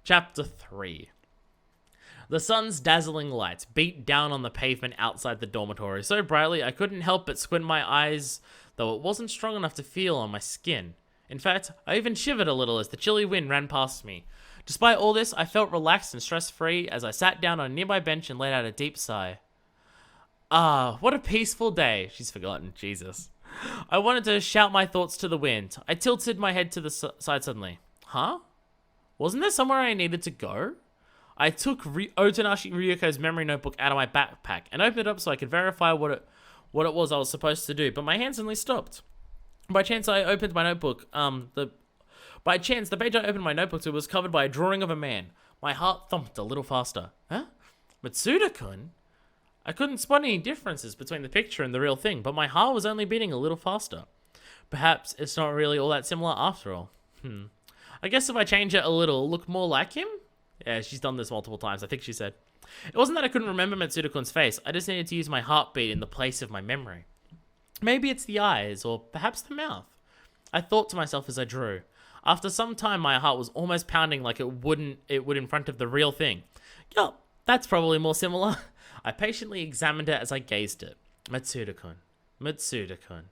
Chapter 3. The sun's dazzling light beat down on the pavement outside the dormitory so brightly I couldn't help but squint my eyes, though it wasn't strong enough to feel on my skin. In fact, I even shivered a little as the chilly wind ran past me. Despite all this, I felt relaxed and stress-free as I sat down on a nearby bench and let out a deep sigh. Ah, what a peaceful day. She's forgotten, Jesus. I wanted to shout my thoughts to the wind. I tilted my head to the side suddenly. Huh? Wasn't there somewhere I needed to go? I took Otonashi Rico's memory notebook out of my backpack and opened it up so I could verify what it was I was supposed to do, but my hand suddenly stopped. By chance, I opened my notebook. The page I opened my notebook to was covered by a drawing of a man. My heart thumped a little faster. Huh? Matsuda-kun? I couldn't spot any differences between the picture and the real thing, but my heart was only beating a little faster. Perhaps it's not really all that similar after all. I guess if I change it a little, it'll look more like him? Yeah, she's done this multiple times, I think she said. It wasn't that I couldn't remember Matsuda-kun's face, I just needed to use my heartbeat in the place of my memory. Maybe it's the eyes, or perhaps the mouth. I thought to myself as I drew. After some time, my heart was almost pounding like it would in front of the real thing. Yup, that's probably more similar. I patiently examined it as I gazed at it. Matsuda-kun. Matsuda-kun.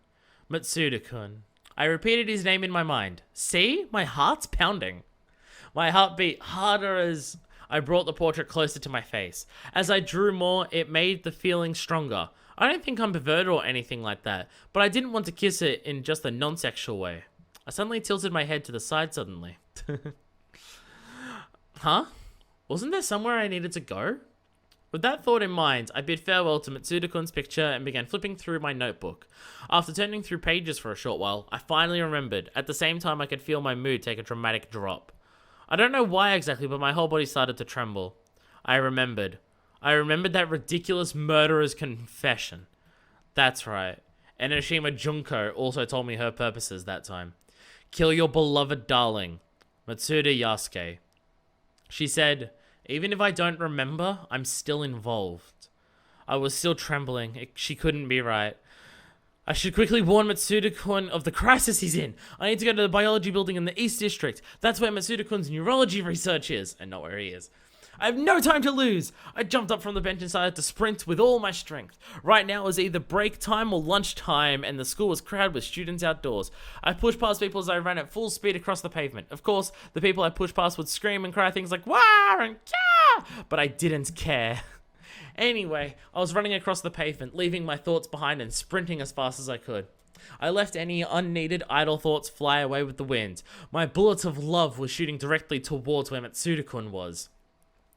Matsuda-kun. I repeated his name in my mind. See? My heart's pounding. My heart beat harder as I brought the portrait closer to my face. As I drew more, it made the feeling stronger. I don't think I'm perverted or anything like that, but I didn't want to kiss it in just a non-sexual way. I suddenly tilted my head to the side suddenly. Huh? Wasn't there somewhere I needed to go? With that thought in mind, I bid farewell to Matsuda-kun's picture and began flipping through my notebook. After turning through pages for a short while, I finally remembered. At the same time, I could feel my mood take a dramatic drop. I don't know why exactly, but my whole body started to tremble. I remembered that ridiculous murderer's confession. That's right. Enoshima Junko also told me her purposes that time. Kill your beloved darling, Matsuda Yasuke. She said, even if I don't remember, I'm still involved. I was still trembling. She couldn't be right. I should quickly warn Matsuda-kun of the crisis he's in. I need to go to the biology building in the East District. That's where Matsuda-kun's neurology research is, and not where he is. I have no time to lose. I jumped up from the bench and started to sprint with all my strength. Right now it was either break time or lunch time, and the school was crowded with students outdoors. I pushed past people as I ran at full speed across the pavement. Of course, the people I pushed past would scream and cry things like, "Wah!" and "Kya!" but I didn't care. Anyway, I was running across the pavement, leaving my thoughts behind and sprinting as fast as I could. I left any unneeded idle thoughts fly away with the wind. My bullet of love was shooting directly towards where Matsuda-kun was.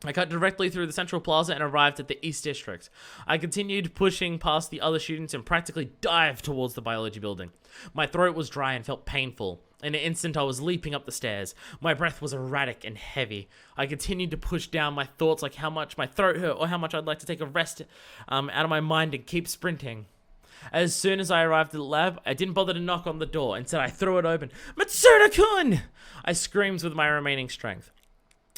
I cut directly through the central plaza and arrived at the East District. I continued pushing past the other students and practically dived towards the biology building. My throat was dry and felt painful. In an instant, I was leaping up the stairs. My breath was erratic and heavy. I continued to push down my thoughts like how much my throat hurt or how much I'd like to take a rest out of my mind and keep sprinting. As soon as I arrived at the lab, I didn't bother to knock on the door. Instead, I threw it open. Matsuda-kun! I screamed with my remaining strength.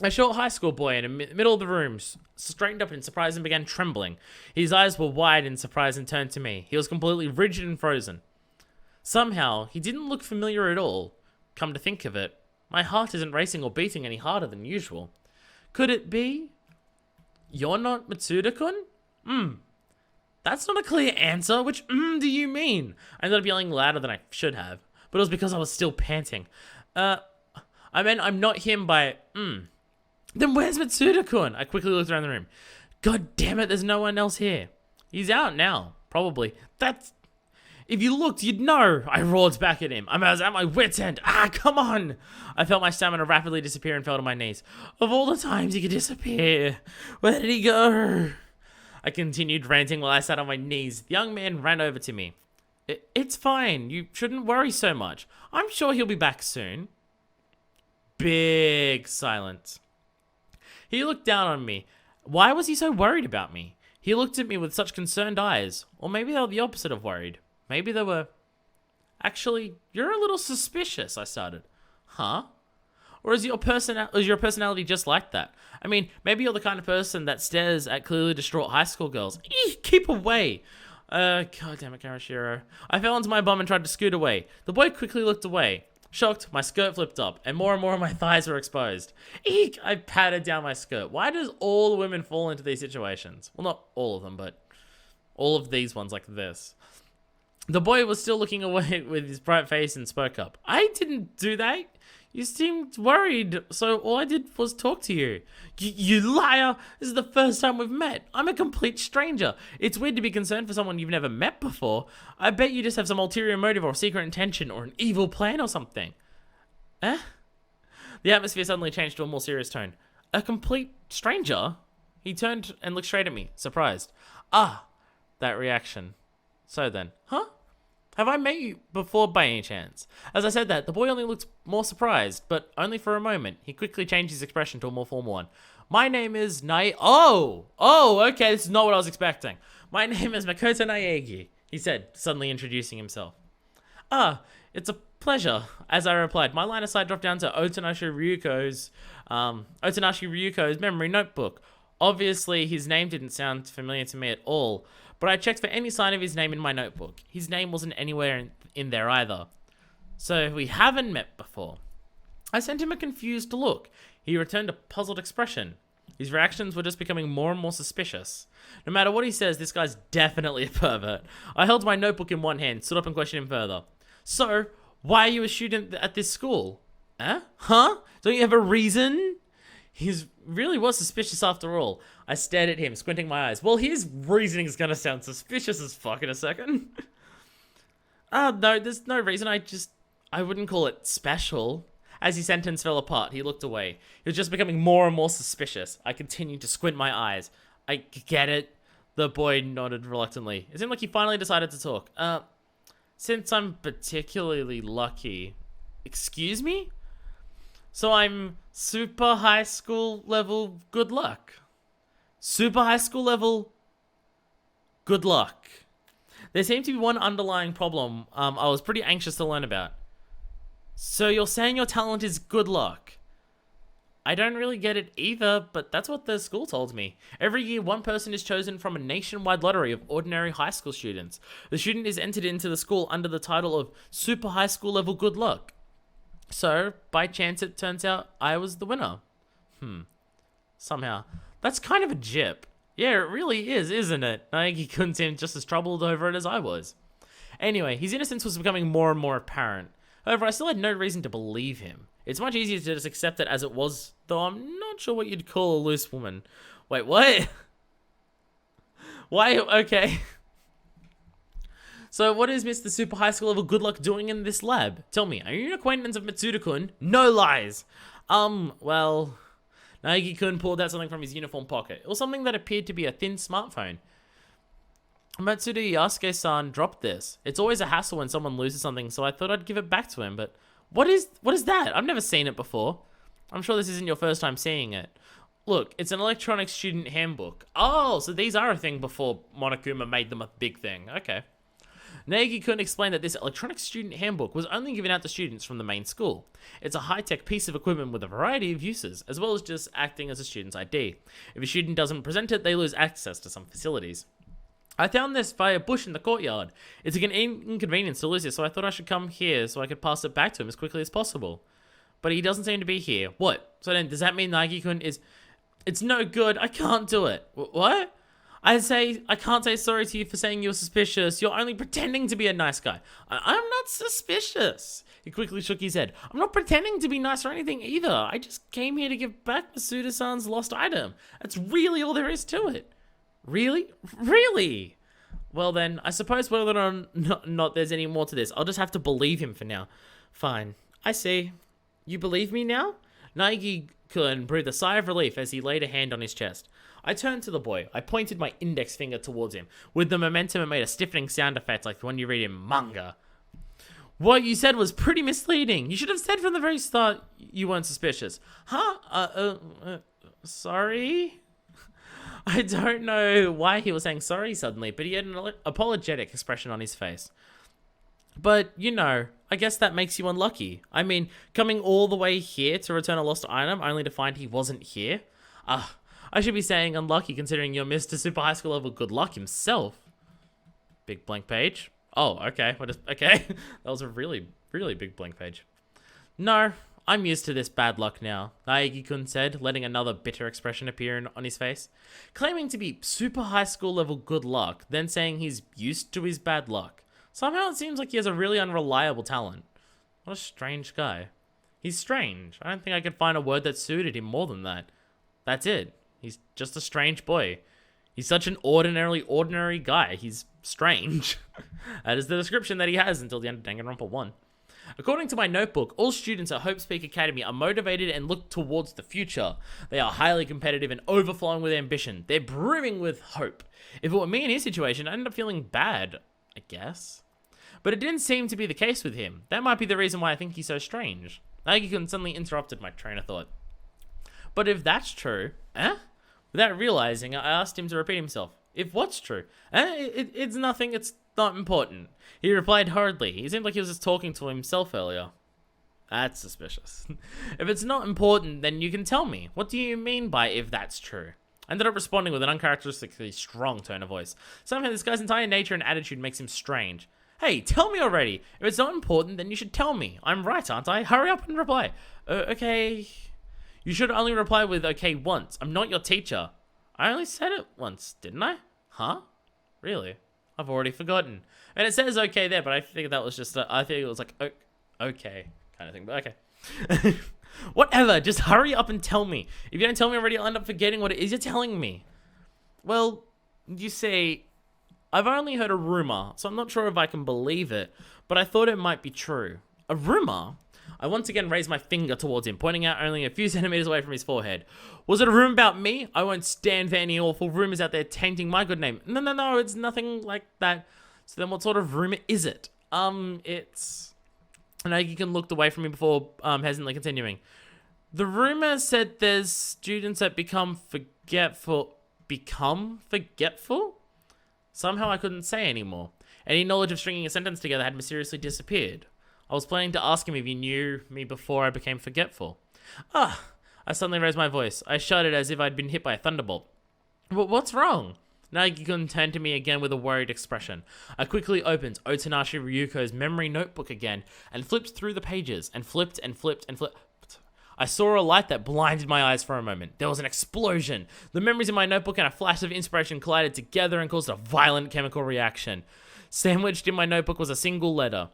A short high school boy in the middle of the room straightened up in surprise and began trembling. His eyes were wide in surprise and turned to me. He was completely rigid and frozen. Somehow, he didn't look familiar at all. Come to think of it, my heart isn't racing or beating any harder than usual. Could it be? You're not Matsuda-kun? That's not a clear answer. Which do you mean? I ended up yelling louder than I should have, but it was because I was still panting. I meant I'm not him by Then where's Matsuda-kun? I quickly looked around the room. God damn it, there's no one else here. He's out now, probably. If you looked, you'd know. I roared back at him. I was at my wit's end. Come on. I felt my stamina rapidly disappear and fell to my knees. Of all the times he could disappear, where did he go? I continued ranting while I sat on my knees. The young man ran over to me. It's fine. You shouldn't worry so much. I'm sure he'll be back soon. Big silence. He looked down on me. Why was he so worried about me? He looked at me with such concerned eyes. Or maybe they were the opposite of worried. Maybe they were... Actually, you're a little suspicious, I started. Huh? Or is your personality just like that? I mean, maybe you're the kind of person that stares at clearly distraught high school girls. Keep away! God damn it, Karashiro. I fell onto my bum and tried to scoot away. The boy quickly looked away. Shocked, my skirt flipped up, and more of my thighs were exposed. Eek! I patted down my skirt. Why does all the women fall into these situations? Well, not all of them, but all of these ones like this. The boy was still looking away with his bright face and spoke up. I didn't do that. You seemed worried, so all I did was talk to you. You liar! This is the first time we've met. I'm a complete stranger. It's weird to be concerned for someone you've never met before. I bet you just have some ulterior motive or secret intention or an evil plan or something. Eh? The atmosphere suddenly changed to a more serious tone. A complete stranger? He turned and looked straight at me, surprised. Ah, that reaction. So then, huh? Have I met you before by any chance? As I said that, the boy only looked more surprised, but only for a moment. He quickly changed his expression to a more formal one. My name is Oh, okay, this is not what I was expecting. My name is Makoto Naegi, he said, suddenly introducing himself. Ah, it's a pleasure. As I replied, my line of sight dropped down to Otonashi Ryuko's memory notebook. Obviously, his name didn't sound familiar to me at all, but I checked for any sign of his name in my notebook. His name wasn't anywhere in there either. So we haven't met before. I sent him a confused look. He returned a puzzled expression. His reactions were just becoming more and more suspicious. No matter what he says, this guy's definitely a pervert. I held my notebook in one hand, stood up and questioned him further. So, why are you a student at this school? Eh? Huh? Don't you have a reason? He really was suspicious after all. I stared at him, squinting my eyes. Well, his reasoning is gonna sound suspicious as fuck in a second. No, there's no reason. I wouldn't call it special. As his sentence fell apart, he looked away. He was just becoming more and more suspicious. I continued to squint my eyes. I get it. The boy nodded reluctantly. It seemed like he finally decided to talk. Since I'm particularly lucky. Excuse me? So I'm super high school level good luck. Super high school level good luck. There seemed to be one underlying problem I was pretty anxious to learn about. So you're saying your talent is good luck? I don't really get it either, but that's what the school told me. Every year, one person is chosen from a nationwide lottery of ordinary high school students. The student is entered into the school under the title of Super High School Level Good Luck. So, by chance, it turns out I was the winner. Somehow. That's kind of a jip. Yeah, it really is, isn't it? Nagi Kun seemed just as troubled over it as I was. Anyway, his innocence was becoming more and more apparent. However, I still had no reason to believe him. It's much easier to just accept it as it was, though I'm not sure what you'd call a loose woman. Wait, what? Why? Okay. So what is Mr. Super High School Level Good Luck doing in this lab? Tell me, are you an acquaintance of Mitsuda-kun? No lies! Well... Nagi-kun pulled out something from his uniform pocket. It was something that appeared to be a thin smartphone. Matsuda Yasuke-san dropped this. It's always a hassle when someone loses something, so I thought I'd give it back to him, but... What is that? I've never seen it before. I'm sure this isn't your first time seeing it. Look, it's an electronic student handbook. Oh, so these are a thing before Monokuma made them a big thing. Okay. Nagi-kun explained that this electronic student handbook was only given out to students from the main school. It's a high-tech piece of equipment with a variety of uses, as well as just acting as a student's ID. If a student doesn't present it, they lose access to some facilities. I found this by a bush in the courtyard. It's an inconvenience to lose it, so I thought I should come here so I could pass it back to him as quickly as possible. But he doesn't seem to be here. What? So then, does that mean Nagi-kun is... It's no good. I can't do it. What? I can't say sorry to you for saying you're suspicious. You're only pretending to be a nice guy. I'm not suspicious. He quickly shook his head. I'm not pretending to be nice or anything either. I just came here to give back Masuda-san's lost item. That's really all there is to it. Really? Really? Well then, I suppose whether or not there's any more to this, I'll just have to believe him for now. Fine. I see. You believe me now? Nagi-kun breathed a sigh of relief as he laid a hand on his chest. I turned to the boy. I pointed my index finger towards him. With the momentum, it made a stiffening sound effect like the one you read in manga. What you said was pretty misleading. You should have said from the very start you weren't suspicious. Huh? Sorry? I don't know why he was saying sorry suddenly, but he had an apologetic expression on his face. But, you know, I guess that makes you unlucky. I mean, coming all the way here to return a lost item only to find he wasn't here? I should be saying unlucky considering you're Mr. Super High School Level Good Luck himself. Big blank page. Oh, okay. Okay. That was a really, really big blank page. No, I'm used to this bad luck now, Nagi Kun said, letting another bitter expression appear on his face. Claiming to be super high school level good luck, then saying he's used to his bad luck. Somehow it seems like he has a really unreliable talent. What a strange guy. He's strange. I don't think I could find a word that suited him more than that. That's it. He's just a strange boy. He's such an ordinary guy. He's strange. That is the description that he has until the end of Danganronpa 1. According to my notebook, all students at Hope Speak Academy are motivated and look towards the future. They are highly competitive and overflowing with ambition. They're brimming with hope. If it were me in his situation, I'd end up feeling bad, I guess. But it didn't seem to be the case with him. That might be the reason why I think he's so strange. Nagi-kun suddenly interrupted my train of thought. But if that's true, Without realizing, I asked him to repeat himself. If what's true? It's nothing, it's not important. He replied hurriedly. He seemed like he was just talking to himself earlier. That's suspicious. If it's not important, then you can tell me. What do you mean by if that's true? I ended up responding with an uncharacteristically strong tone of voice. Somehow this guy's entire nature and attitude makes him strange. Hey, tell me already. If it's not important, then you should tell me. I'm right, aren't I? Hurry up and reply. Okay. You should only reply with okay once. I'm not your teacher. I only said it once, didn't I? Huh? Really? I've already forgotten. And it says okay there, but I figured that was just, I think it was like, okay, kind of thing, but okay. Whatever, just hurry up and tell me. If you don't tell me already, I'll end up forgetting what it is you're telling me. Well, you see, I've only heard a rumor, so I'm not sure if I can believe it, but I thought it might be true. A rumor? I once again raised my finger towards him, pointing out only a few centimeters away from his forehead. Was it a rumor about me? I won't stand for any awful rumors out there tainting my good name. No, it's nothing like that. So then what sort of rumor is it? It's... Nagi-kun looked away from me before hesitantly continuing. The rumor said there's students that become forgetful. Become forgetful? Somehow I couldn't say anymore. Any knowledge of stringing a sentence together had mysteriously disappeared. I was planning to ask him if he knew me before I became forgetful. I suddenly raised my voice. I shouted as if I'd been hit by a thunderbolt. What's wrong? Nagi-kun turned to me again with a worried expression. I quickly opened Otonashi Rico's memory notebook again and flipped through the pages and flipped and flipped and flipped. I saw a light that blinded my eyes for a moment. There was an explosion. The memories in my notebook and a flash of inspiration collided together and caused a violent chemical reaction. Sandwiched in my notebook was a single letter.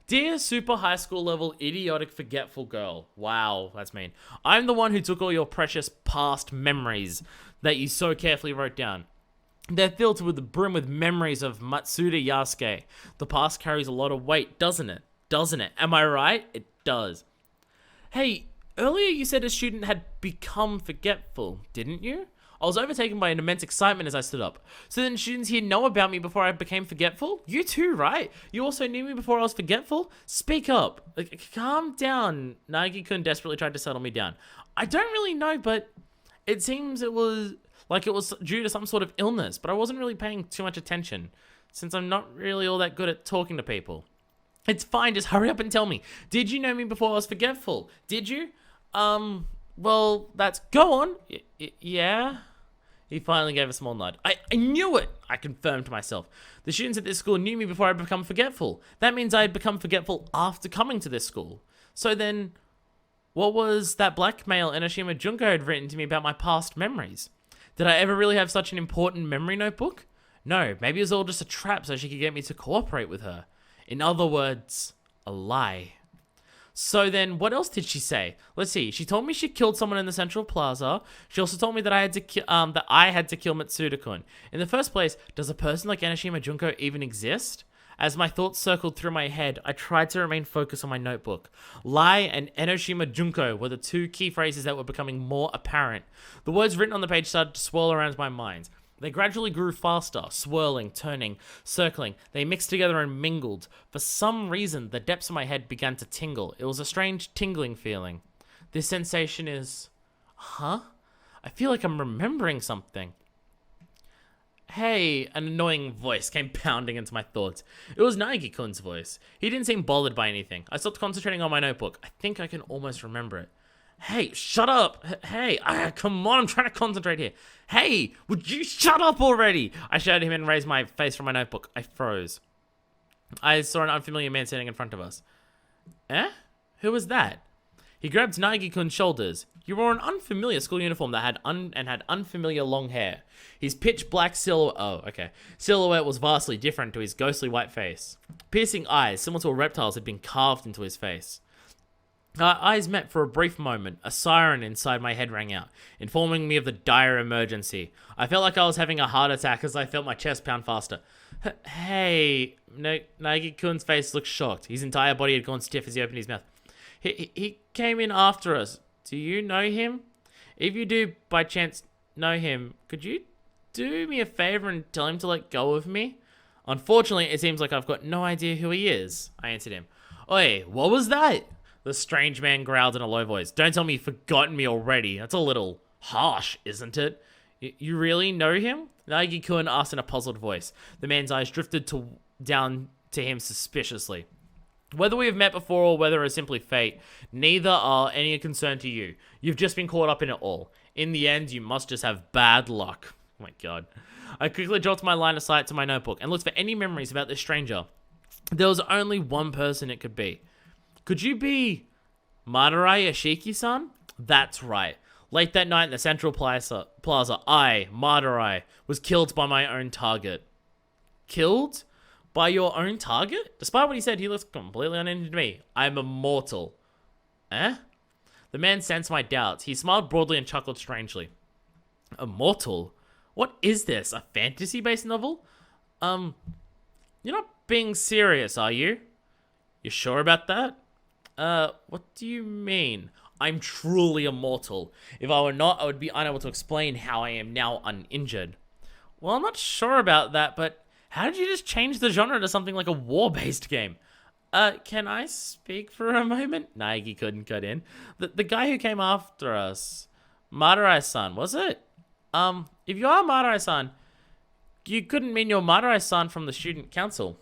Dear super high school level idiotic forgetful girl. Wow, that's mean. I'm the one who took all your precious past memories that you so carefully wrote down. They're filled to the brim with memories of Matsuda Yasuke. The past carries a lot of weight, doesn't it? Doesn't it? Am I right? It does. Hey, earlier you said a student had become forgetful, didn't you? I was overtaken by an immense excitement as I stood up. So then students here know about me before I became forgetful? You too, right? You also knew me before I was forgetful? Speak up. Calm down. Nagi-kun desperately tried to settle me down. I don't really know, but it seems it was due to some sort of illness, but I wasn't really paying too much attention, since I'm not really all that good at talking to people. It's fine, just hurry up and tell me. Did you know me before I was forgetful? Did you? Well, go on. Yeah? He finally gave a small nod. I knew it, I confirmed to myself. The students at this school knew me before I become forgetful. That means I had become forgetful after coming to this school. So then, what was that blackmail Enoshima Junko had written to me about my past memories? Did I ever really have such an important memory notebook? No, maybe it was all just a trap so she could get me to cooperate with her. In other words, a lie. So then, what else did she say? Let's see. She told me she killed someone in the Central Plaza. She also told me that I had to kill Matsuda-kun. In the first place, does a person like Enoshima Junko even exist? As my thoughts circled through my head, I tried to remain focused on my notebook. Lie and Enoshima Junko were the two key phrases that were becoming more apparent. The words written on the page started to swirl around my mind. They gradually grew faster, swirling, turning, circling. They mixed together and mingled. For some reason, the depths of my head began to tingle. It was a strange tingling feeling. This sensation is... Huh? I feel like I'm remembering something. Hey, an annoying voice came pounding into my thoughts. It was Nagi-kun's voice. He didn't seem bothered by anything. I stopped concentrating on my notebook. I think I can almost remember it. Hey, shut up. Hey, come on, I'm trying to concentrate here. Hey, would you shut up already? I shouted at him and raised my face from my notebook. I froze. I saw an unfamiliar man standing in front of us. Eh? Who was that? He grabbed Nagi Kun's shoulders. He wore an unfamiliar school uniform that had unfamiliar long hair. His pitch black silhouette was vastly different to his ghostly white face. Piercing eyes, similar to a reptile's, had been carved into his face. Our eyes met for a brief moment. A siren inside my head rang out, informing me of the dire emergency. I felt like I was having a heart attack as I felt my chest pound faster. Hey, Nagi Kun's face looked shocked. His entire body had gone stiff as he opened his mouth. He came in after us. Do you know him? If you do, by chance, know him, could you do me a favor and tell him to let go of me? Unfortunately, it seems like I've got no idea who he is, I answered him. Oi, what was that? The strange man growled in a low voice. Don't tell me you've forgotten me already. That's a little harsh, isn't it? You really know him? Nagi Kun asked in a puzzled voice. The man's eyes drifted down to him suspiciously. Whether we have met before or whether it's simply fate, neither are any concern to you. You've just been caught up in it all. In the end, you must just have bad luck. Oh my god. I quickly dropped my line of sight to my notebook and looked for any memories about this stranger. There was only one person it could be. Could you be Madarai Ashiki-san? That's right. Late that night in the Central Plaza, I, Madurai, was killed by my own target. Killed? By your own target? Despite what he said, he looks completely uninjured to me. I'm immortal. Eh? The man sensed my doubts. He smiled broadly and chuckled strangely. Immortal? What is this? A fantasy-based novel? You're not being serious, are you? You sure about that? What do you mean? I'm truly immortal. If I were not, I would be unable to explain how I am now uninjured. Well, I'm not sure about that, but how did you just change the genre to something like a war-based game? Can I speak for a moment? Nagi couldn't cut in. The guy who came after us, Madarai-san, was it? If you are Madarai-san, you couldn't mean you're Madarai-san from the student council.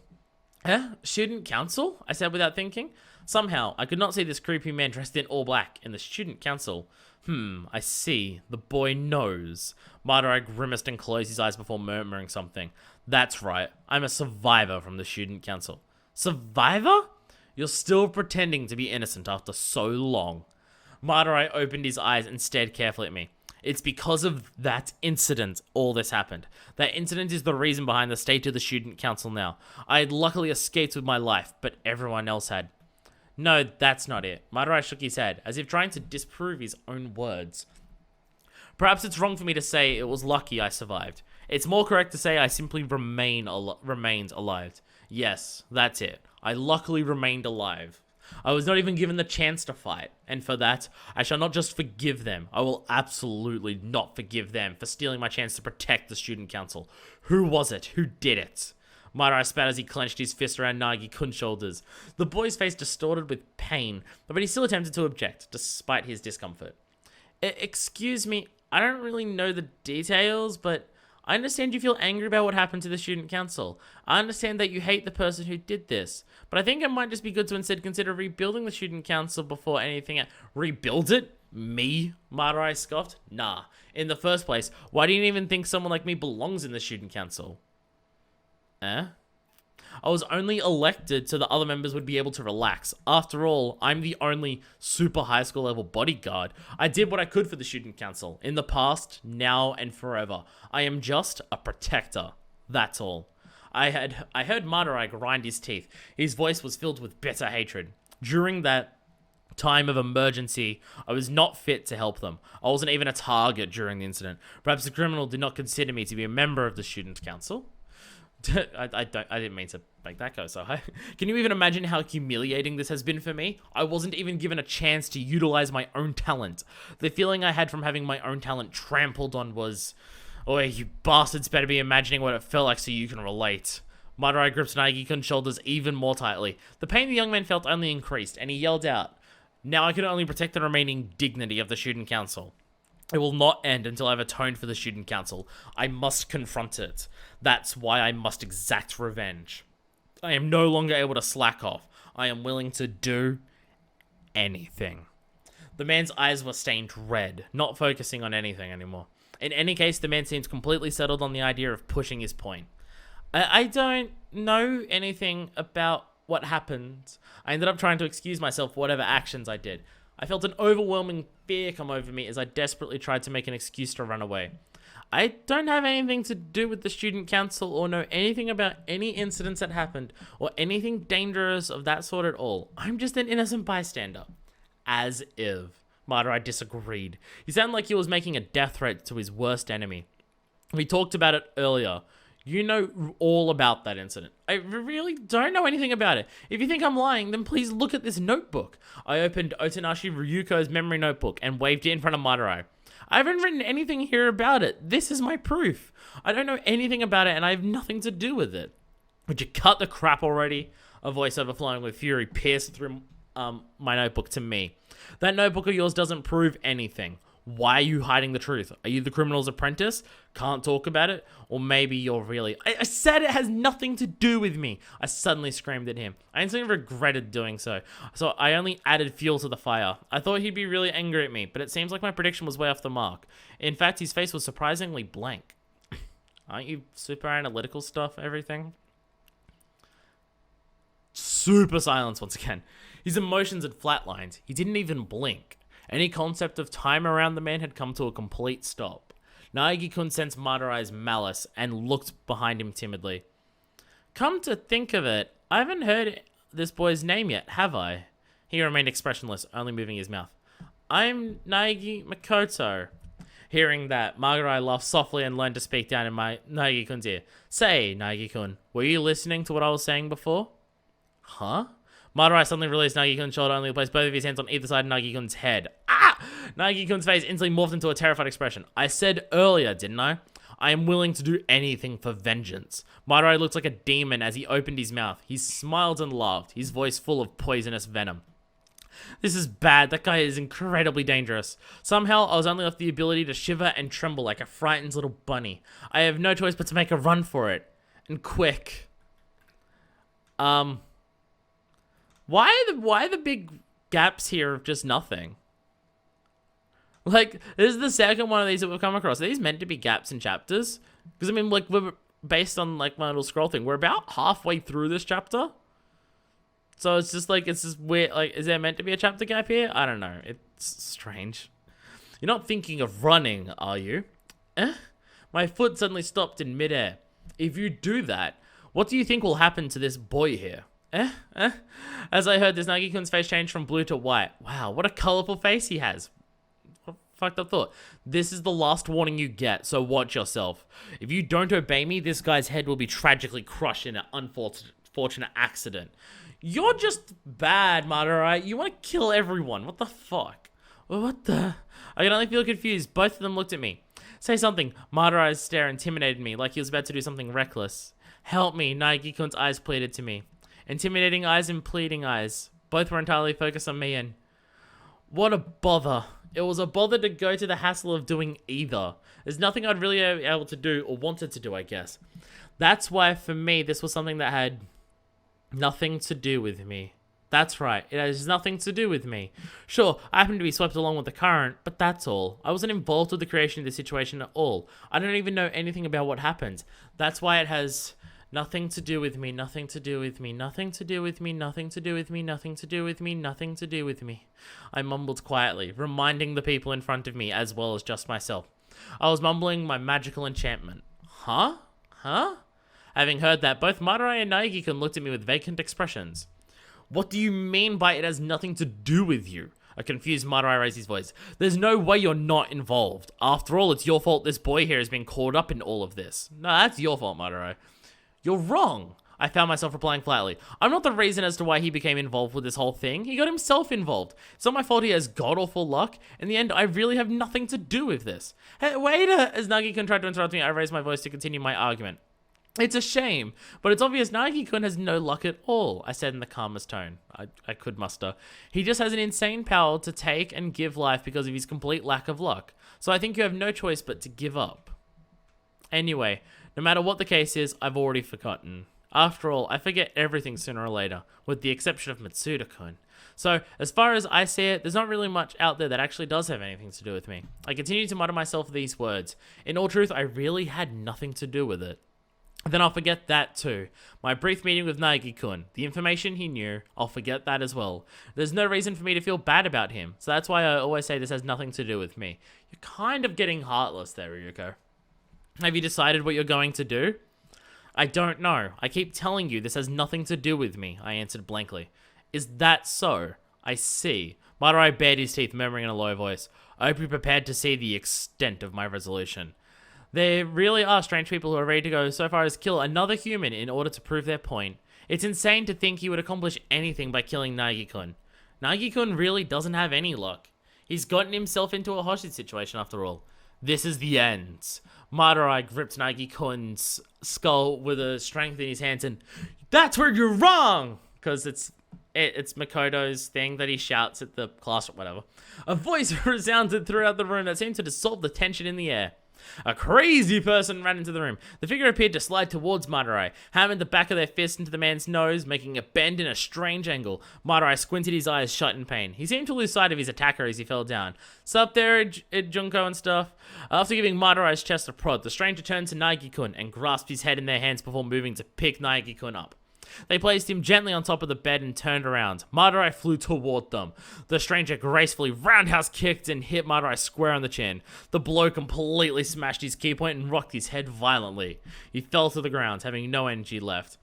Student council? I said without thinking. Somehow, I could not see this creepy man dressed in all black in the student council. I see. The boy knows. Madarai grimaced and closed his eyes before murmuring something. That's right. I'm a survivor from the student council. Survivor? You're still pretending to be innocent after so long. Madarai opened his eyes and stared carefully at me. It's because of that incident all this happened. That incident is the reason behind the state of the student council now. I had luckily escaped with my life, but everyone else had. No, that's not it. Madarai shook his head, as if trying to disprove his own words. Perhaps it's wrong for me to say it was lucky I survived. It's more correct to say I simply remained alive. Yes, that's it. I luckily remained alive. I was not even given the chance to fight, and for that, I shall not just forgive them, I will absolutely not forgive them for stealing my chance to protect the student council. Who was it? Who did it? Madarai spat as he clenched his fist around Nagi Kun's shoulders. The boy's face distorted with pain, but he still attempted to object, despite his discomfort. Excuse me, I don't really know the details, but I understand you feel angry about what happened to the student council. I understand that you hate the person who did this, but I think it might just be good to instead consider rebuilding the student council before anything else. Rebuild it? Me? Madarai scoffed. Nah. In the first place, why do you even think someone like me belongs in the student council? I was only elected so the other members would be able to relax. After all, I'm the only super high school level bodyguard. I did what I could for the student council. In the past, now, and forever. I am just a protector. That's all. I heard Madarai grind his teeth. His voice was filled with bitter hatred. During that time of emergency, I was not fit to help them. I wasn't even a target during the incident. Perhaps the criminal did not consider me to be a member of the student council. I didn't mean to make that go so high. Can you even imagine how humiliating this has been for me? I wasn't even given a chance to utilize my own talent. The feeling I had from having my own talent trampled on was... Oh, you bastards better be imagining what it felt like so you can relate. Madarai gripped Nagi Kun's shoulders even more tightly. The pain the young man felt only increased, and he yelled out, Now I can only protect the remaining dignity of the student council. It will not end until I've atoned for the student council. I must confront it. That's why I must exact revenge. I am no longer able to slack off. I am willing to do anything. The man's eyes were stained red, not focusing on anything anymore. In any case, the man seems completely settled on the idea of pushing his point. I don't know anything about what happened. I ended up trying to excuse myself for whatever actions I did. I felt an overwhelming fear come over me as I desperately tried to make an excuse to run away. I don't have anything to do with the student council or know anything about any incidents that happened or anything dangerous of that sort at all. I'm just an innocent bystander. As if. Madurai disagreed. He sounded like he was making a death threat to his worst enemy. We talked about it earlier. You know all about that incident. I really don't know anything about it. If you think I'm lying, then please look at this notebook. I opened Otonashi Rico's memory notebook and waved it in front of Madarai. I haven't written anything here about it. This is my proof. I don't know anything about it and I have nothing to do with it. Would you cut the crap already? A voice overflowing with fury pierced through my notebook to me. That notebook of yours doesn't prove anything. Why are you hiding the truth? Are you the criminal's apprentice? Can't talk about it? Or maybe you're really... I said it has nothing to do with me. I suddenly screamed at him. I instantly regretted doing so. So I only added fuel to the fire. I thought he'd be really angry at me, but it seems like my prediction was way off the mark. In fact, his face was surprisingly blank. Aren't you super analytical stuff, everything? Super silence once again. His emotions had flatlined. He didn't even blink. Any concept of time around the man had come to a complete stop. Nagi Kun sensed Madarai's malice and looked behind him timidly. Come to think of it, I haven't heard this boy's name yet, have I? He remained expressionless, only moving his mouth. I'm Nagi Makoto. Hearing that, Madurai laughed softly and learned to speak down in my Nagi Kun's ear. Say, Nagi Kun, were you listening to what I was saying before? Huh? Madarai suddenly released Nagi Kun's shoulder, only placed both of his hands on either side of Nagi Kun's head. Ah! Nagi Kun's face instantly morphed into a terrified expression. I said earlier, didn't I? I am willing to do anything for vengeance. Madarai looked like a demon as he opened his mouth. He smiled and laughed, his voice full of poisonous venom. This is bad. That guy is incredibly dangerous. Somehow, I was only left the ability to shiver and tremble like a frightened little bunny. I have no choice but to make a run for it. And quick. Why the big gaps here of just nothing? Like, this is the second one of these that we've come across. Are these meant to be gaps in chapters? Because, I mean, like, we're based on, like, my little scroll thing. We're about halfway through this chapter. So it's just, like, it's just weird. Like, is there meant to be a chapter gap here? I don't know. It's strange. You're not thinking of running, are you? My foot suddenly stopped in midair. If you do that, what do you think will happen to this boy here? As I heard this, Nagi Kun's face changed from blue to white. Wow, what a colorful face he has. What a fucked up thought. This is the last warning you get, so watch yourself. If you don't obey me, this guy's head will be tragically crushed in an unfortunate accident. You're just bad, Madurai. You want to kill everyone. What the fuck? What the... I can only feel confused. Both of them looked at me. Say something. Madurai's stare intimidated me, like he was about to do something reckless. Help me, Nagi Kun's eyes pleaded to me. Intimidating eyes and pleading eyes. Both were entirely focused on me and... What a bother. It was a bother to go to the hassle of doing either. There's nothing I'd really be able to do or wanted to do, I guess. That's why, for me, this was something that had nothing to do with me. That's right, it has nothing to do with me. Sure, I happened to be swept along with the current, but that's all. I wasn't involved with the creation of the situation at all. I don't even know anything about what happened. That's why it has... Nothing to do with me, nothing to do with me, nothing to do with me, nothing to do with me, nothing to do with me, nothing to do with me. I mumbled quietly, reminding the people in front of me as well as just myself. I was mumbling my magical enchantment. Huh? Huh? Having heard that, both Madurai and Nagi Kun looked at me with vacant expressions. What do you mean by it has nothing to do with you? A confused Madurai raised his voice. There's no way you're not involved. After all, it's your fault this boy here has been caught up in all of this. No, that's your fault, Madurai. You're wrong. I found myself replying flatly. I'm not the reason as to why he became involved with this whole thing. He got himself involved. It's not my fault he has god-awful luck. In the end, I really have nothing to do with this. Hey, wait! As Nagi Kun tried to interrupt me, I raised my voice to continue my argument. It's a shame, but it's obvious Nagi Kun has no luck at all, I said in the calmest tone I could muster. He just has an insane power to take and give life because of his complete lack of luck. So I think you have no choice but to give up. Anyway, no matter what the case is, I've already forgotten. After all, I forget everything sooner or later, with the exception of Matsuda-kun. So, as far as I see it, there's not really much out there that actually does have anything to do with me. I continue to mutter myself these words. In all truth, I really had nothing to do with it. Then I'll forget that too. My brief meeting with Nagi Kun, the information he knew, I'll forget that as well. There's no reason for me to feel bad about him, so that's why I always say this has nothing to do with me. You're kind of getting heartless there, Ryuko. Have you decided what you're going to do? I don't know. I keep telling you this has nothing to do with me, I answered blankly. Is that so? I see. Madurai bared his teeth, murmuring in a low voice. I hope you're prepared to see the extent of my resolution. There really are strange people who are ready to go so far as kill another human in order to prove their point. It's insane to think he would accomplish anything by killing Nagi Kun. Nagi Kun really doesn't have any luck. He's gotten himself into a hostage situation after all. This is the end. Madarai gripped Nagi Kun's skull with a strength in his hands and, that's where you're wrong! Because it's Makoto's thing that he shouts at the class or whatever. A voice resounded throughout the room that seemed to dissolve the tension in the air. A crazy person ran into the room. The figure appeared to slide towards Madarai, hammered the back of their fist into the man's nose, making a bend in a strange angle. Madarai squinted his eyes shut in pain. He seemed to lose sight of his attacker as he fell down. Sup there, Junko and stuff? After giving Madarai's chest a prod, the stranger turned to Nagi Kun and grasped his head in their hands before moving to pick Nagi Kun up. They placed him gently on top of the bed and turned around. Madarai flew toward them. The stranger gracefully roundhouse kicked and hit Madarai square on the chin. The blow completely smashed his key point and rocked his head violently. He fell to the ground, having no energy left.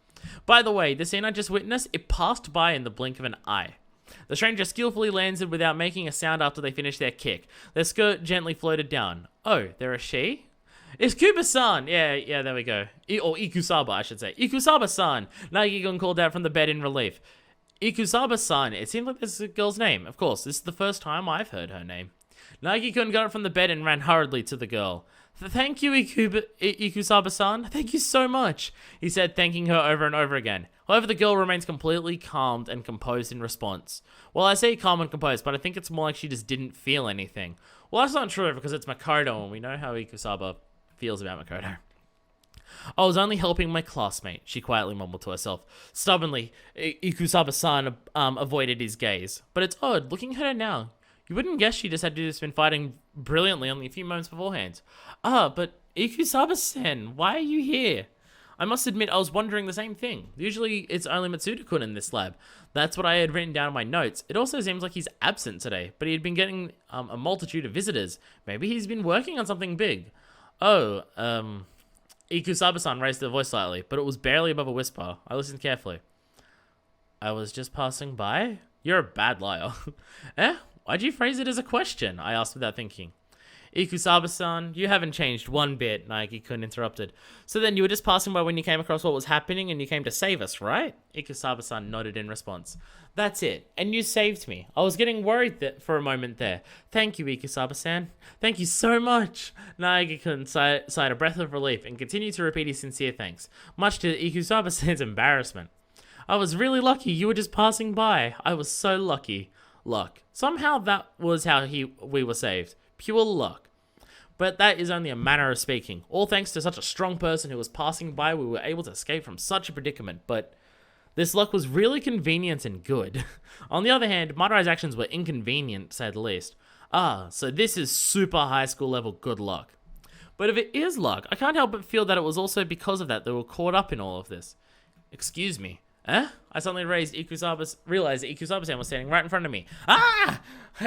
By the way, the scene I just witnessed, it passed by in the blink of an eye. The stranger skillfully landed without making a sound after they finished their kick. Their skirt gently floated down. Oh, they're a she? It's Kuba-san! Yeah, there we go. Or Ikusaba, I should say. Ikusaba-san! Nagi Kun called out from the bed in relief. Ikusaba-san. It seemed like this is a girl's name. Of course, this is the first time I've heard her name. Nagi Kun got up from the bed and ran hurriedly to the girl. Thank you, Ikusaba-san. Thank you so much, he said, thanking her over and over again. However, the girl remains completely calmed and composed in response. Well, I say calm and composed, but I think it's more like she just didn't feel anything. Well, that's not true because it's Makoto, and we know how Ikusaba feels about Makoto. I was only helping my classmate, she quietly mumbled to herself. Stubbornly, Ikusaba-san avoided his gaze. But it's odd, looking at her now. You wouldn't guess she just had just been fighting brilliantly only a few moments beforehand. But Ikusaba-san, why are you here? I must admit, I was wondering the same thing. Usually, it's only Matsuda-kun in this lab. That's what I had written down in my notes. It also seems like he's absent today, but he had been getting a multitude of visitors. Maybe he's been working on something big. Oh, Ikusaba-san raised her voice slightly, but it was barely above a whisper. I listened carefully. I was just passing by? You're a bad liar. Eh? Why'd you phrase it as a question? I asked without thinking. Ikusaba-san, you haven't changed one bit, Nagi Kun interrupted. So then you were just passing by when you came across what was happening and you came to save us, right? Ikusaba-san nodded in response. That's it, and you saved me. I was getting worried for a moment there. Thank you, Ikusaba-san. Thank you so much. Nagi Kun sighed a breath of relief and continued to repeat his sincere thanks, much to Ikusaba-san's embarrassment. I was really lucky you were just passing by. I was so lucky. Luck. Somehow that was how we were saved. Pure luck. But that is only a manner of speaking. All thanks to such a strong person who was passing by, we were able to escape from such a predicament, but this luck was really convenient and good. On the other hand, Madarai's actions were inconvenient, to say the least. So this is super high school level good luck. But if it is luck, I can't help but feel that it was also because of that we were caught up in all of this. Excuse me. I suddenly realized Ikusaba-san was standing right in front of me. I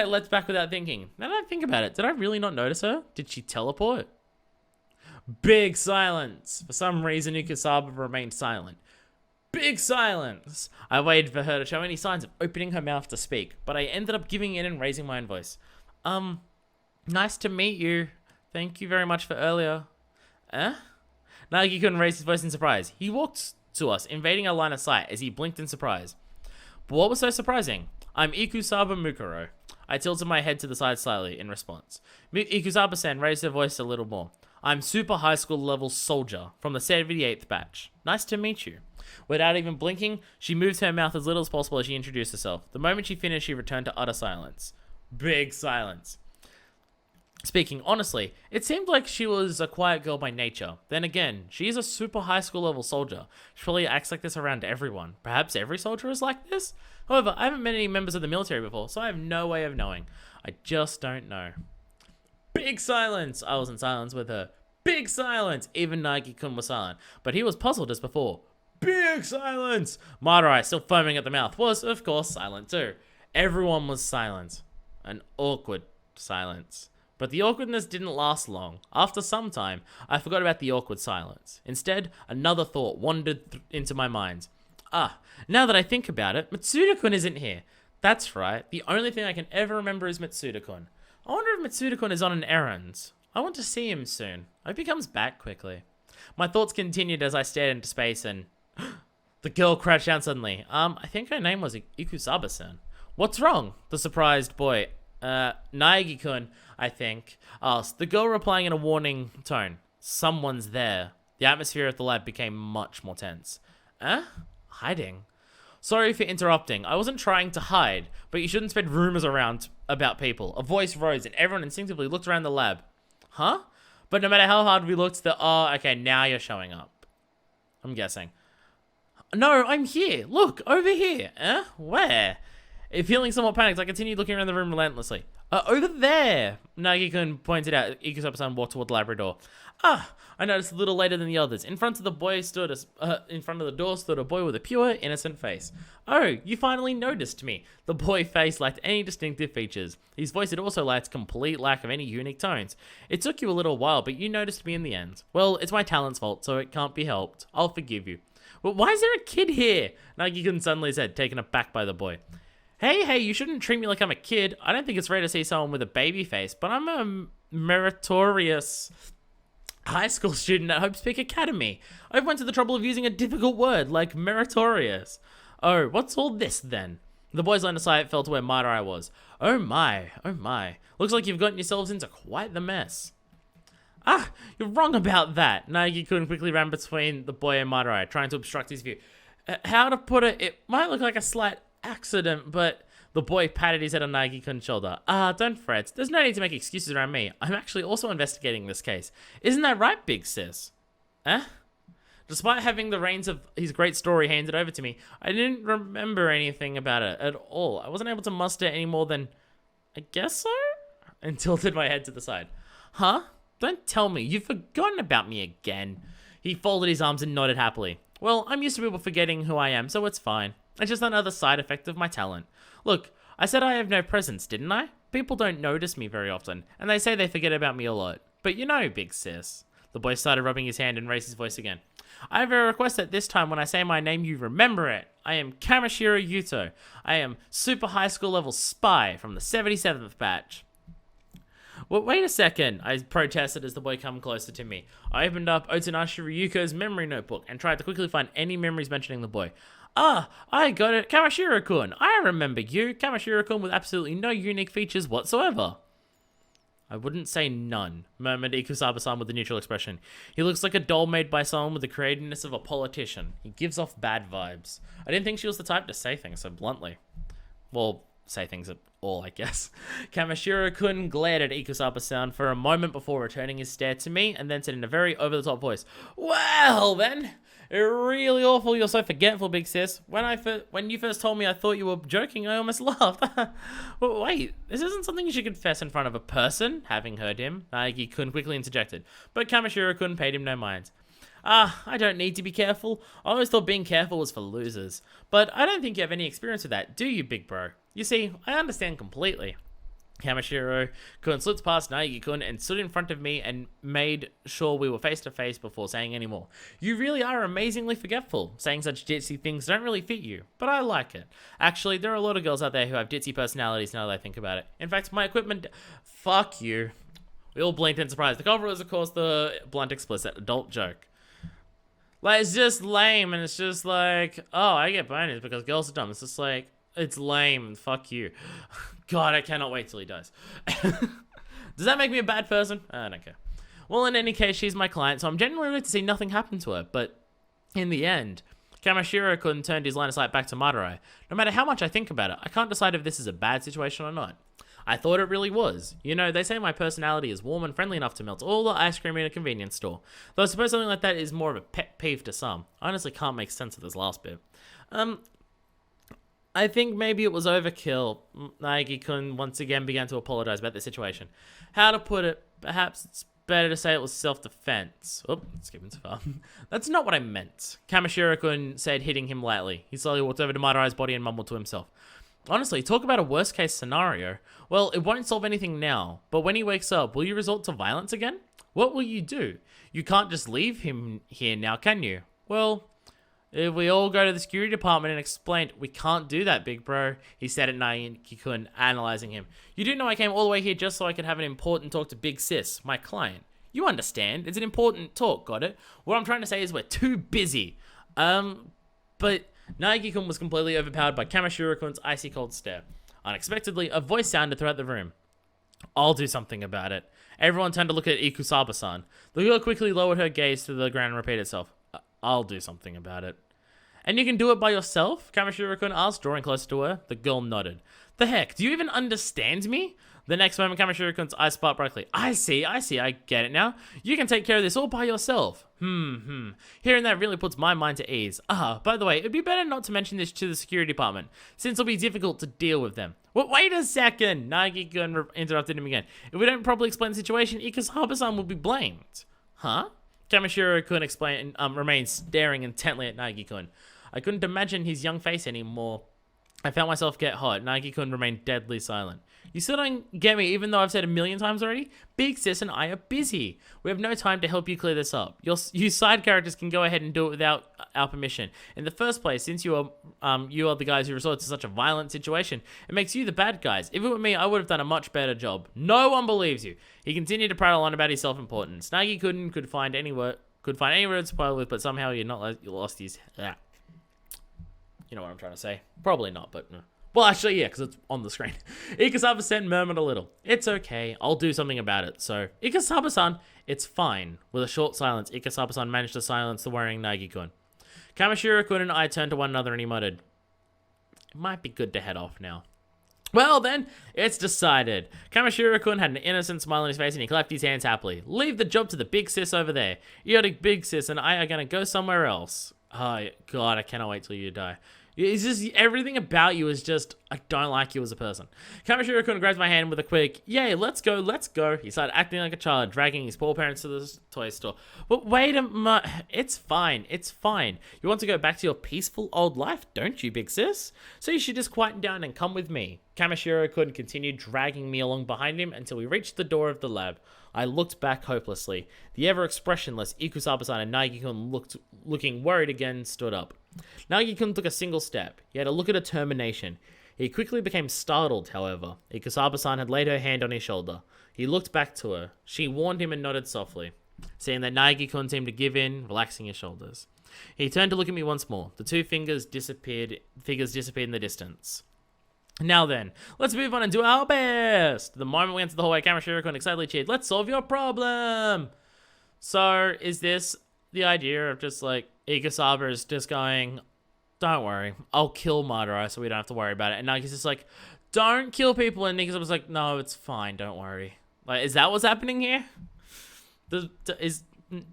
leapt back without thinking. Now that I think about it, did I really not notice her? Did she teleport? Big silence. For some reason, Ikusaba remained silent. Big silence. I waited for her to show any signs of opening her mouth to speak, but I ended up giving in and raising my own voice. Nice to meet you. Thank you very much for earlier. Nagi couldn't raise his voice in surprise. He walked to us, invading our line of sight as he blinked in surprise. But what was so surprising? I'm Ikusaba Mukuro. I tilted my head to the side slightly in response. Ikusaba-san raised her voice a little more. I'm super high school level soldier from the 78th batch. Nice to meet you. Without even blinking, she moved her mouth as little as possible as she introduced herself. The moment she finished, she returned to utter silence. Big silence. Speaking honestly, it seemed like she was a quiet girl by nature. Then again, she is a super high school level soldier. She probably acts like this around everyone. Perhaps every soldier is like this? However, I haven't met any members of the military before, so I have no way of knowing. I just don't know. Big silence! I was in silence with her. Big silence! Even Nagi Kun was silent, but he was puzzled as before. Big silence! Madurai, still foaming at the mouth, was, of course, silent too. Everyone was silent. An awkward silence. But the awkwardness didn't last long. After some time, I forgot about the awkward silence. Instead, another thought wandered into my mind. Now that I think about it, Mitsuda-kun isn't here. That's right, the only thing I can ever remember is Mitsuda-kun. I wonder if Mitsuda-kun is on an errand. I want to see him soon. I hope he comes back quickly. My thoughts continued as I stared into space and... The girl crouched down suddenly. I think her name was Ikusaba-san. What's wrong? The surprised boy, Nagi Kun, I think, asked, the girl replying in a warning tone. Someone's there. The atmosphere of the lab became much more tense. Hiding? Sorry for interrupting. I wasn't trying to hide, but you shouldn't spread rumors around about people. A voice rose and everyone instinctively looked around the lab. Huh? But no matter how hard we looked, okay, now you're showing up. I'm guessing. No, I'm here. Look, over here. Where? Feeling somewhat panicked, I continued looking around the room relentlessly. Over there, Nagi-kun pointed out. Ikusaba-san walked toward the library door. I noticed a little later than the others. In front of the door stood a boy with a pure, innocent face. Oh, you finally noticed me. The boy's face lacked any distinctive features. His voice had also lacked complete lack of any unique tones. It took you a little while, but you noticed me in the end. Well, it's my talent's fault, so it can't be helped. I'll forgive you. Well, why is there a kid here? Nagi-kun suddenly said, taken aback by the boy. Hey, you shouldn't treat me like I'm a kid. I don't think it's rare to see someone with a baby face, but I'm a meritorious high school student at Hope's Peak Academy. I went to the trouble of using a difficult word like meritorious. Oh, what's all this then? The boys' line of sight fell to where Madarai was. Oh my. Looks like you've gotten yourselves into quite the mess. You're wrong about that. Nagi-kun quickly ran between the boy and Madarai, trying to obstruct his view. How to put it might look like a slight accident, but... The boy patted his head on Nagi-kun's shoulder. Don't fret. There's no need to make excuses around me. I'm actually also investigating this case. Isn't that right, big sis? Despite having the reins of his great story handed over to me, I didn't remember anything about it at all. I wasn't able to muster any more than, I guess so? And tilted my head to the side. Huh? Don't tell me. You've forgotten about me again. He folded his arms and nodded happily. Well, I'm used to people forgetting who I am, so it's fine. It's just another side effect of my talent. Look, I said I have no presence, didn't I? People don't notice me very often, and they say they forget about me a lot. But you know, big sis. The boy started rubbing his hand and raised his voice again. I have a request that this time when I say my name, you remember it. I am Kamishiro Yuto. I am super high school level spy from the 77th batch. Well, wait a second, I protested as the boy came closer to me. I opened up Otonashi Rico's memory notebook and tried to quickly find any memories mentioning the boy. I got it. Kamishiro-kun. I remember you. Kamishiro-kun with absolutely no unique features whatsoever. I wouldn't say none, murmured Ikusaba-san with a neutral expression. He looks like a doll made by someone with the creativeness of a politician. He gives off bad vibes. I didn't think she was the type to say things so bluntly. Well, say things at all, I guess. Kamishiro-kun glared at Ikusaba-san for a moment before returning his stare to me, and then said in a very over-the-top voice, Well, then... Really awful, you're so forgetful, big sis. When you first told me I thought you were joking, I almost laughed. But wait, this isn't something you should confess in front of a person, having heard him. Nagi-kun quickly interjected, but Kamishiro-kun paid him no mind. I don't need to be careful. I always thought being careful was for losers. But I don't think you have any experience with that, do you, big bro? You see, I understand completely. Kamishiro-kun slipped past Nagi-kun and stood in front of me and made sure we were face to face before saying any more. You really are amazingly forgetful. Saying such ditzy things don't really fit you, but I like it. Actually, there are a lot of girls out there who have ditzy personalities now that I think about it. In fact, my equipment... Fuck you. We all blinked in surprise. The cover was, of course, the blunt, explicit adult joke. Like, it's just lame, and it's just like, oh, I get bonus because girls are dumb. It's just like, it's lame. Fuck you. God, I cannot wait till he dies. Does that make me a bad person? I don't care. Well, in any case, she's my client, so I'm genuinely ready to see nothing happen to her. But in the end, Kamishiro-kun turned his line of sight back to Madurai. No matter how much I think about it, I can't decide if this is a bad situation or not. I thought it really was. You know, they say my personality is warm and friendly enough to melt all the ice cream in a convenience store. Though I suppose something like that is more of a pet peeve to some. I honestly can't make sense of this last bit. I think maybe it was overkill. Nagi Kun once again began to apologize about the situation. How to put it, perhaps it's better to say it was self-defense. Oh, skipping too far. That's not what I meant. Kamishiro-kun said, hitting him lightly. He slowly walked over to Madarai's body and mumbled to himself. Honestly, talk about a worst-case scenario. Well, it won't solve anything now, but when he wakes up, will you resort to violence again? What will you do? You can't just leave him here now, can you? Well, if we all go to the security department and explain, we can't do that, big bro, he said at Nagi Kun, analyzing him. You do know I came all the way here just so I could have an important talk to Big Sis, my client. You understand. It's an important talk, got it? What I'm trying to say is we're too busy. But Nagi Kun was completely overpowered by Kamishiro-kun's icy cold stare. Unexpectedly, a voice sounded throughout the room. I'll do something about it. Everyone turned to look at Ikusaba-san. The girl quickly lowered her gaze to the ground and repeated itself. I'll do something about it. And you can do it by yourself? Kamishiro-kun asked, drawing closer to her. The girl nodded. The heck, do you even understand me? The next moment, Kamishiro-kun's eyes sparked brightly. I see, I get it now. You can take care of this all by yourself. Hearing that really puts my mind to ease. By the way, it'd be better not to mention this to the security department, since it'll be difficult to deal with them. Well, wait a second, Nagi Kun interrupted him again. If we don't properly explain the situation, Ikusaba-san will be blamed. Huh? Kamishiro-kun explained and remained staring intently at Nagi Kun. I couldn't imagine his young face anymore. I felt myself get hot. Nagi Kun remained deadly silent. You still don't get me, even though I've said a million times already? Big Sis and I are busy. We have no time to help you clear this up. You side characters can go ahead and do it without our permission. In the first place, since you are the guys who resort to such a violent situation, it makes you the bad guys. If it were me, I would have done a much better job. No one believes you. He continued to prattle on about his self-importance. Nagi could find any words to spoil with, but somehow you lost his... You know what I'm trying to say? Probably not, but... Well, actually, yeah, because it's on the screen. Ikusaba-san murmured a little. It's okay. I'll do something about it. So, Ikusaba-san, it's fine. With a short silence, Ikusaba-san managed to silence the worrying Nagi Kun. Kamishiro-kun and I turned to one another and he muttered, it might be good to head off now. Well then, it's decided. Kamishiro-kun had an innocent smile on his face and he clapped his hands happily. Leave the job to the Big Sis over there. Idiotic Big Sis and I are going to go somewhere else. Oh, God, I cannot wait till you die. It's just, everything about you is just, I don't like you as a person. Kamishiro-kun grabbed my hand with a quick, yay, let's go. He started acting like a child, dragging his poor parents to the toy store. But wait a minute, it's fine. You want to go back to your peaceful old life, don't you, Big Sis? So you should just quieten down and come with me. Kamishiro-kun continued dragging me along behind him until we reached the door of the lab. I looked back hopelessly. The ever-expressionless Ikusaba-san and Nagi-kun looking worried again stood up. Nagi-kun took a single step. He had a look of determination. He quickly became startled, however. Ikusaba-san had laid her hand on his shoulder. He looked back to her. She warned him and nodded softly, seeing that Nagi-kun seemed to give in, relaxing his shoulders. He turned to look at me once more. The two figures disappeared in the distance. Now then, let's move on and do our best. The moment we entered the hallway, Kamishiro-kun excitedly cheered, let's solve your problem. So, is this the idea of just like, Ikusaba is just going, don't worry, I'll kill Madurai so we don't have to worry about it. And Nagi's just like, don't kill people. And Ikusaba's like, no, it's fine, don't worry. Like, is that what's happening here? Is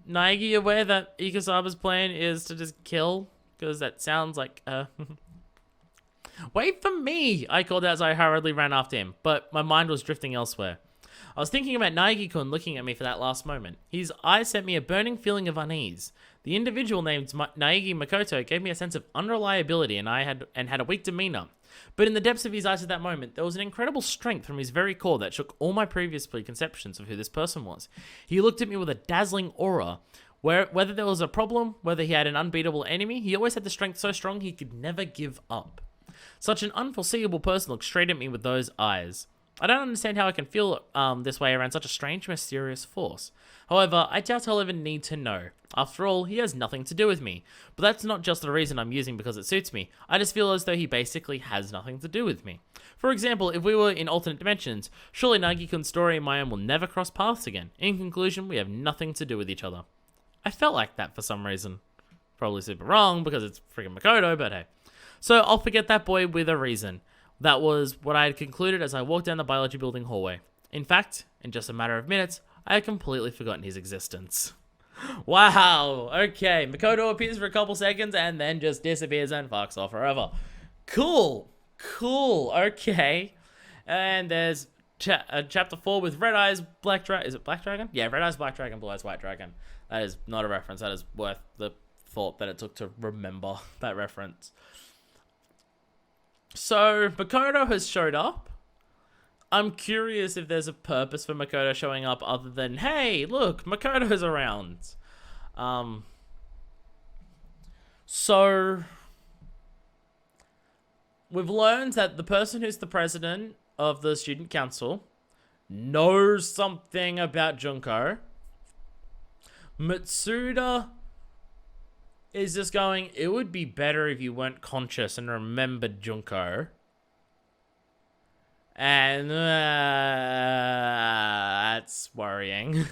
Nagi aware that Ikusaba's plan is to just kill? Because that sounds like, Wait for me, I called out as I hurriedly ran after him, but my mind was drifting elsewhere. I was thinking about Nagi-kun looking at me for that last moment. His eyes sent me a burning feeling of unease. The individual named Naegi Makoto gave me a sense of unreliability and had a weak demeanor. But in the depths of his eyes at that moment, there was an incredible strength from his very core that shook all my previous preconceptions of who this person was. He looked at me with a dazzling aura. Whether there was a problem, whether he had an unbeatable enemy, he always had the strength so strong he could never give up. Such an unforeseeable person looked straight at me with those eyes. I don't understand how I can feel this way around such a strange, mysterious force. However, I doubt I'll ever need to know. After all, he has nothing to do with me. But that's not just the reason I'm using because it suits me. I just feel as though he basically has nothing to do with me. For example, if we were in alternate dimensions, surely Nagi-kun's story and my own will never cross paths again. In conclusion, we have nothing to do with each other. I felt like that for some reason. Probably super wrong because it's freaking Makoto, but hey. So I'll forget that boy with a reason. That was what I had concluded as I walked down the biology building hallway. In fact, in just a matter of minutes, I had completely forgotten his existence. Wow, okay, Makoto appears for a couple seconds and then just disappears and fucks off forever. Cool, okay. And there's chapter 4 with Red Eyes, Black Dragon. Is it Black Dragon? Yeah, Red Eyes, Black Dragon, Blue Eyes, White Dragon. That is not a reference. That is worth the thought that it took to remember that reference. So, Makoto has showed up. I'm curious if there's a purpose for Makoto showing up other than, hey, look, Makoto's around. So, we've learned that the person who's the president of the student council knows something about Junko. Matsuda is just going, it would be better if you weren't conscious and remembered Junko. And that's worrying.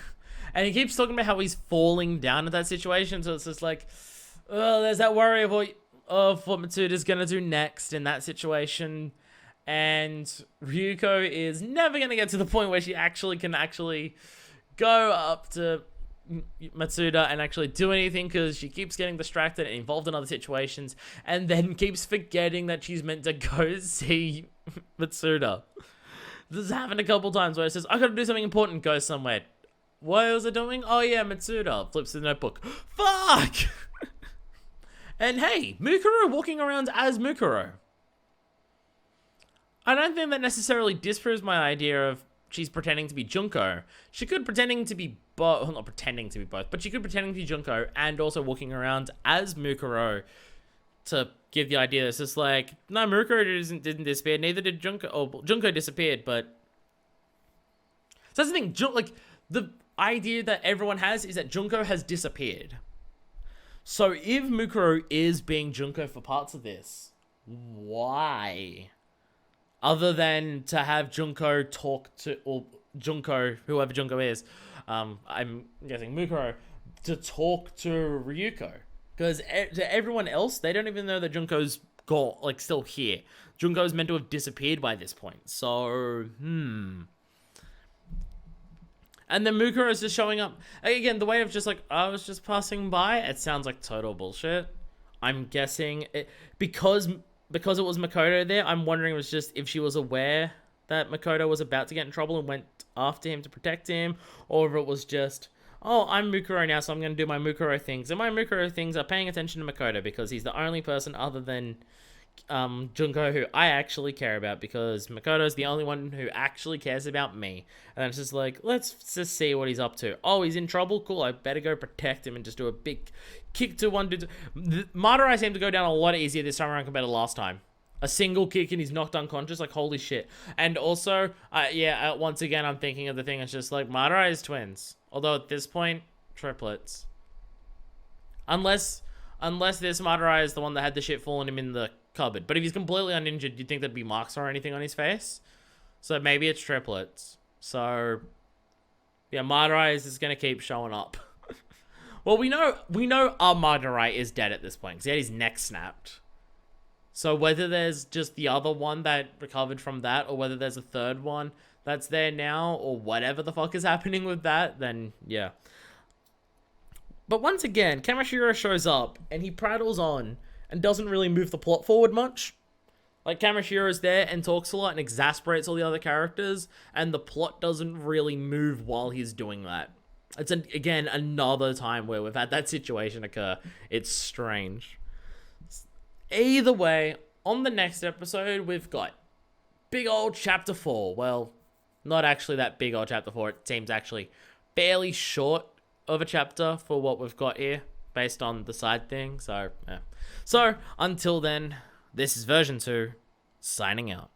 And he keeps talking about how he's falling down in that situation. So it's just like, oh, there's that worry of what Matsuda's going to do next in that situation. And Ryuko is never going to get to the point where she can go up to Matsuda and actually do anything, because she keeps getting distracted and involved in other situations, and then keeps forgetting that she's meant to go see Matsuda. This has happened a couple times where it says, I gotta do something important, go somewhere. What was it doing? Oh yeah, Matsuda. Flips the notebook. Fuck! And hey, Mukuro walking around as Mukuro. I don't think that necessarily disproves my idea of she's pretending to be Junko. She could pretending to be both, well, not pretending to be both, but she could pretending to be Junko and also walking around as Mukuro to give the idea that's just like, no, Mukuro didn't disappear, neither did Junko. Oh, Junko disappeared, but so that's the thing. Like, the idea that everyone has is that Junko has disappeared. So if Mukuro is being Junko for parts of this, why? Other than to have Junko talk to, or Junko, whoever Junko is, I'm guessing Mukuro, to talk to Ryuko. Because to everyone else, they don't even know that Junko's still here. Junko's meant to have disappeared by this point. So, And then Mukuro's just showing up. Again, the way of just like, I was just passing by, it sounds like total bullshit. I'm guessing, because it was Makoto there, I'm wondering was just if she was aware that Makoto was about to get in trouble and went after him to protect him, or if it was just, oh, I'm Mukuro now, so I'm going to do my Mukuro things. And my Mukuro things are paying attention to Makoto because he's the only person other than Junko who I actually care about, because Makoto's the only one who actually cares about me. And it's just like, let's just see what he's up to. Oh, he's in trouble? Cool, I better go protect him and just do a big kick to one dude. Madarai seemed to go down a lot easier this time around compared to last time. A single kick and he's knocked unconscious, like holy shit. And also, once again, I'm thinking of the thing, it's just like, Madarai is twins. Although at this point, triplets. Unless this Madarai is the one that had the shit fall on him in the cupboard. But if he's completely uninjured, you'd think there'd be marks or anything on his face. So maybe it's triplets. So, yeah, Madarai is just going to keep showing up. Well, we know our Madarai is dead at this point, because he had his neck snapped. So whether there's just the other one that recovered from that, or whether there's a third one that's there now, or whatever the fuck is happening with that, then yeah. But once again, Kamishiro shows up, and he prattles on, and doesn't really move the plot forward much. Like, Kamashiro's there and talks a lot and exasperates all the other characters, and the plot doesn't really move while he's doing that. It's, again, another time where we've had that situation occur. It's strange. Either way, on the next episode, we've got big old chapter 4. Well, not actually that big old chapter 4. It seems actually fairly short of a chapter for what we've got here, based on the side thing. So, yeah. So, until then, this is version 2, signing out.